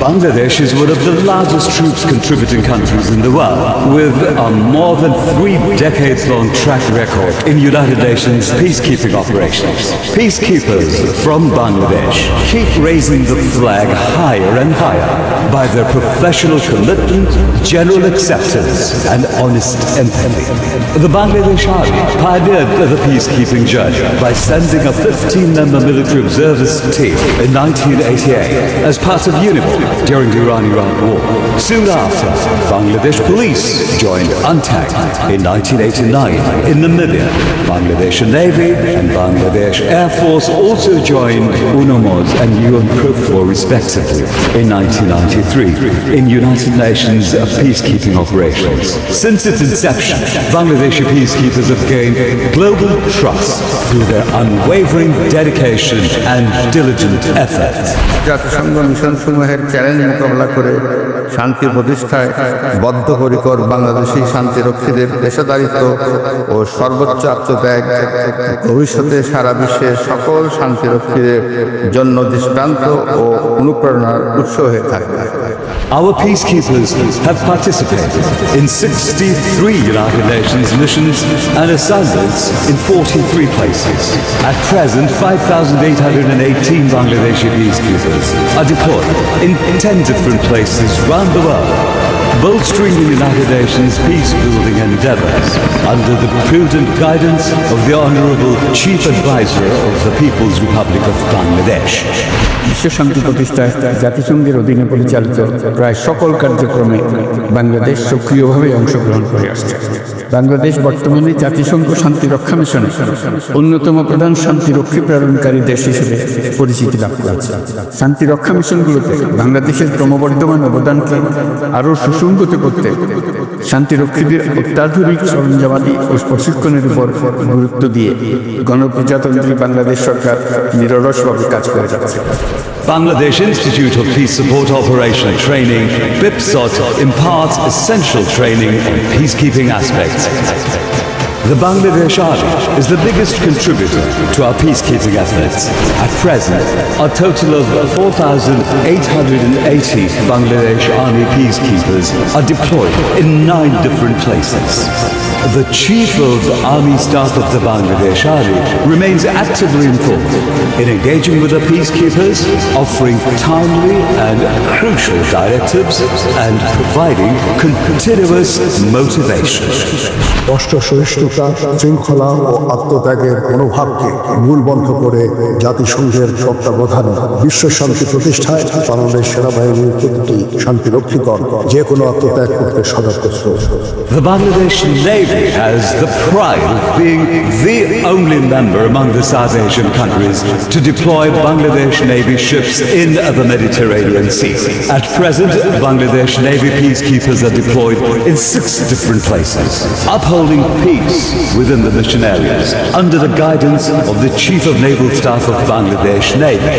Bangladesh is one of the largest troops contributing countries in the world, with a more than 3 decades-long track record in United Nations peacekeeping operations. Peacekeepers from Bangladesh keep raising the flag higher and higher by their professional commitment, general acceptance, and honest empathy. The Bangladesh Army pioneered the peacekeeping journey by sending a 15-member military observers team in 1988 as part of UNIFIL during the Iran-Iraq War. Soon after, Bangladesh Police joined UNTAC in 1989 in Namibia. Bangladesh Navy and Bangladesh Air Force also joined UNOMOS and UNPROFOR respectively in 1993 in United Nations peacekeeping operations. Since its inception, Bangladeshi peacekeepers have gained global trust through their unwavering dedication and diligent effort. জাতিসংঘ মিশনসমূহের challenge মোকাবেলা করে শান্তি প্রতিষ্ঠায় বদ্ধপরিকর বাংলাদেশি শান্তিরক্ষীদের পেশাদারিত্ব ও সর্বোচ্চ আত্মত্যাগ ভবিষ্যতে সারা বিশ্বের সকল শান্তিরক্ষীদের জন্য দৃষ্টান্ত ও অনুপ্রেরণার উৎস হয়ে থাকবে। Our peacekeepers have participated in 63 United Nations missions and assignments in 43 places. At present, 5,818 Bangladeshi peacekeepers are deployed in 10 different places around the world, bolstering the United Nations peace-building endeavors under the prudent guidance of the Honorable Chief Advisor of the People's Republic of Bangladesh. বিশ্ব শান্তি প্রতিষ্ঠায় জাতিসংঘের অধীনে পরিচালিত প্রায় সকল কার্যক্রমে বাংলাদেশ সক্রিয়ভাবে অংশগ্রহণ করে আসছে। বাংলাদেশ বর্তমানে জাতিসংঘ শান্তিরক্ষা মিশনে অন্যতম প্রধান শান্তিরক্ষী প্রেরণকারী দেশ হিসেবে পরিচিতি লাভ করেছে। শান্তিরক্ষা মিশনগুলোতে বাংলাদেশের ক্রমবর্ধমান অবদানকে আরও সুসংগত করতে শান্তিরক্ষীদের অত্যাধুনিক সরঞ্জামাদি ও প্রশিক্ষণের উপর গুরুত্ব দিয়ে গণপ্রজাতন্ত্রী বাংলাদেশ সরকার নিরলসভাবে কাজ করে যাচ্ছে। Bangladesh Institute of Peace Support Operational Training, BIPSOT, imparts essential training on peacekeeping aspects. The Bangladesh Army is the biggest contributor to our peacekeeping efforts. At present, a total of 4,880 Bangladesh Army peacekeepers are deployed in 9 different places. The Chief of Army Staff of the Bangladesh Army remains actively involved in engaging with the peacekeepers, offering timely and crucial directives, and providing continuous motivation. সহিষ্ণুতা, শৃঙ্খলা ও আত্মত্যাগের মনোভাবকে মূলবন্ধ করে জাতিসংঘের তত্ত্বাবধানে বিশ্ব শান্তি প্রতিষ্ঠায় বাংলাদেশ সেনাবাহিনীর প্রতিটি শান্তিরক্ষীগণ যে কোনো আত্মত্যাগ করতে সদর্থ। The Bangladesh Navy has the pride of being the only member among the South Asian countries to deploy Bangladesh Navy ships in the Mediterranean Sea. At present, Bangladesh Navy peacekeepers are deployed in 6 different places, upholding peace within the mission areas under the guidance of the Chief of Naval Staff of Bangladesh Navy.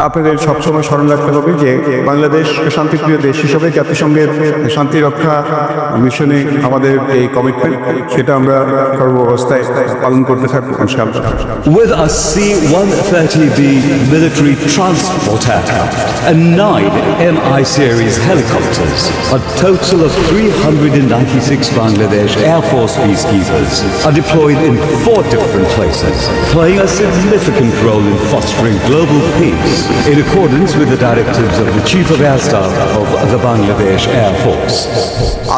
আপনাদের সবসময় স্মরণ রাখতে হবে যে বাংলাদেশ শান্তিপ্রিয় দেশ হিসেবে জাতিসংঘের শান্তি রক্ষা মিশনে আমাদের এই কমিটমেন্ট সেটা আমরা সর্বাবস্থায় পালন করতে থাকবো ইনশাআল্লাহ। With a C-130B military transport aircraft and 9 MI series helicopters, a total of 396 Bangladesh Air Force peacekeepers are deployed in 4 different places, playing a significant role in fostering global peace in accordance with the directives of the Chief of Air Staff of the Bangladesh Air Force.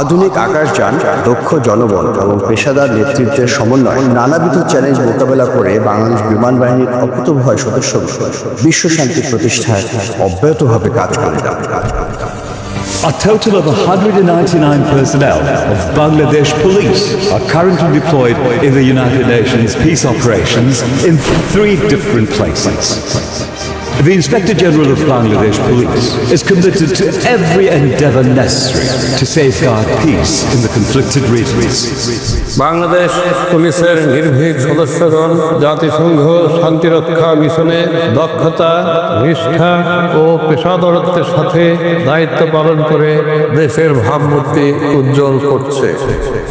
আধুনিক আকাশযান, দক্ষ জনবল এবং পেশাদার নেতৃত্বের সমন্বয়ে নানাবিধ challenge মোকাবেলা করে বাংলাদেশ বিমান বাহিনীর অকুতোভয় সদস্য বিশ্ব শান্তি প্রতিষ্ঠায় অব্যাহতভাবে কাজ করে যাচ্ছে। A total of 199 personnel of Bangladesh Police are currently deployed in the United Nations peace operations in 3 different places. The Inspector General of Bangladesh Police is committed to every endeavor necessary to safeguard peace in the conflicted regions. Bangladesh পুলিশের নির্ভীক সদস্যগণ জাতিসংঘ শান্তিরক্ষা মিশনে দক্ষতা, নিষ্ঠা ও পেশাদারত্বের সাথে দায়িত্ব পালন করে দেশের ভাবমূর্তি উজ্জ্বল করছে।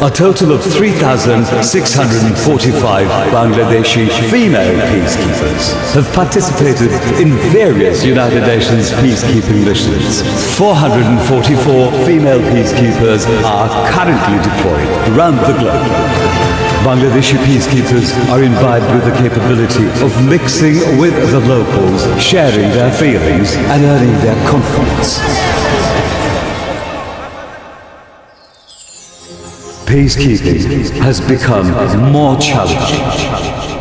A total of 3,645 Bangladeshi female peacekeepers have participated in various United Nations peacekeeping missions. 444 female peacekeepers are currently deployed around the globe. Bangladeshi peacekeepers are imbibed with the capability of mixing with the locals, sharing their feelings and earning their confidence. Peacekeeping has become more challenging.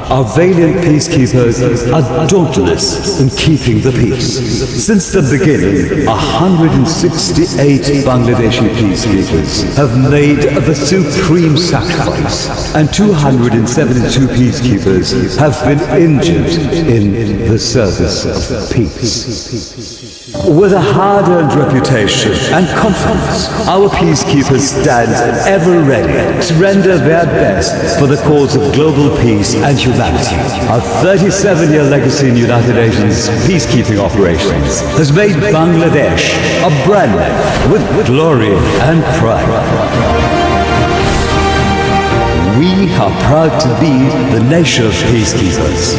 Our valiant peacekeepers are dauntless in keeping the peace. Since the beginning, 168 Bangladeshi peacekeepers have made the supreme sacrifice, and 272 peacekeepers have been injured in the service of peace. With a hard-earned reputation and confidence, our peacekeepers stand ever ready to render their best for the cause of global peace and humanity. Our 37-year legacy in United Nations peacekeeping operations has made Bangladesh a brand with glory and pride. We are proud to be the nation of peacekeepers.